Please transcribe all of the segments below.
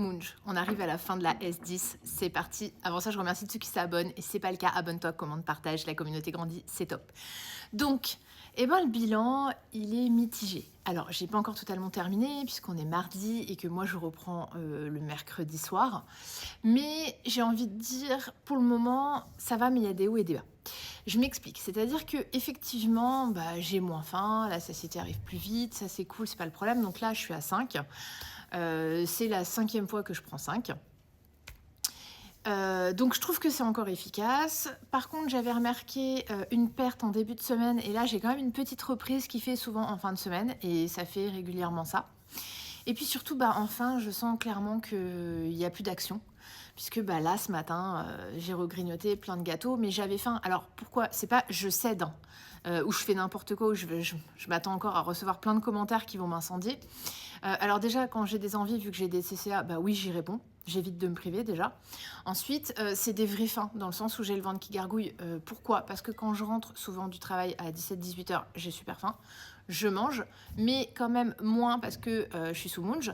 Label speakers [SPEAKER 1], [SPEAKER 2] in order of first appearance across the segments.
[SPEAKER 1] Munch, on arrive à la fin de la S10, c'est parti. Avant ça, je remercie tous ceux qui s'abonnent et si c'est pas le cas, abonne-toi, commente, partage, la communauté grandit, c'est top. Donc, le bilan, il est mitigé. Alors, j'ai pas encore totalement terminé puisqu'on est mardi et que moi je reprends le mercredi soir. Mais j'ai envie de dire, pour le moment, ça va, mais il y a des hauts et des bas. Je m'explique, c'est-à-dire que effectivement, j'ai moins faim, la satiété arrive plus vite, ça c'est cool, c'est pas le problème. Donc là, je suis à 5. C'est la 5e fois que je prends 5. Donc je trouve que c'est encore efficace. Par contre, j'avais remarqué une perte en début de semaine et là, j'ai quand même une petite reprise qui fait souvent en fin de semaine et ça fait régulièrement ça. Et puis surtout, enfin, je sens clairement qu'il n'y a plus d'action. Puisque là, ce matin, j'ai regrignoté plein de gâteaux, mais j'avais faim. Alors pourquoi? C'est pas je cède, hein, ou je fais n'importe quoi, ou je m'attends encore à recevoir plein de commentaires qui vont m'incendier. Alors déjà, quand j'ai des envies, vu que j'ai des CCA, oui, j'y réponds. J'évite de me priver déjà. Ensuite, c'est des vraies faims, dans le sens où j'ai le ventre qui gargouille. Pourquoi? Parce que quand je rentre souvent du travail à 17-18 heures, j'ai super faim. Je mange, mais quand même moins parce que je suis sous Munch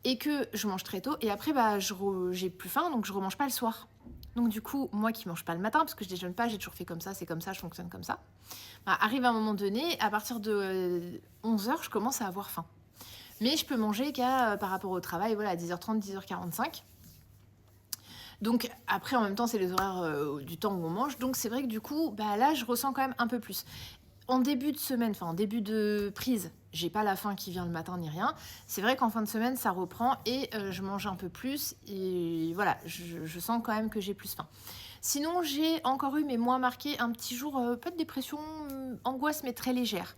[SPEAKER 1] et que je mange très tôt. Et après, j'ai plus faim, donc je remange pas le soir. Donc du coup, moi qui mange pas le matin, parce que je déjeune pas, j'ai toujours fait comme ça, c'est comme ça, je fonctionne comme ça. Arrive un moment donné, à partir de 11 heures, je commence à avoir faim. Mais je peux manger par rapport au travail, voilà, à 10h30, 10h45. Donc après, en même temps, c'est les horaires du temps où on mange. Donc c'est vrai que du coup, là, je ressens quand même un peu plus. En début de semaine, en début de prise, j'ai pas la faim qui vient le matin ni rien. C'est vrai qu'en fin de semaine, ça reprend et je mange un peu plus. Et voilà, je sens quand même que j'ai plus faim. Sinon, j'ai encore eu, mais moins marqué, un petit jour, pas de dépression, angoisse, mais très légère.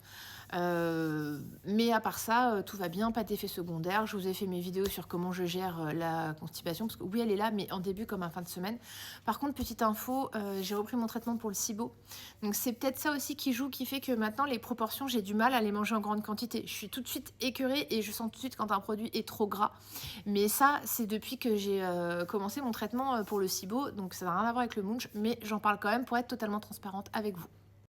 [SPEAKER 1] Mais à part ça, tout va bien, pas d'effet secondaire. Je vous ai fait mes vidéos sur comment je gère la constipation, parce que oui, elle est là, mais en début comme en fin de semaine. Par contre, petite info, j'ai repris mon traitement pour le SIBO. Donc c'est peut-être ça aussi qui joue, qui fait que maintenant, les proportions, j'ai du mal à les manger en grande quantité. Je suis tout de suite écœurée et je sens tout de suite quand un produit est trop gras. Mais ça, c'est depuis que j'ai commencé mon traitement pour le SIBO, donc ça n'a rien à voir avec le Munch, mais j'en parle quand même pour être totalement transparente avec vous.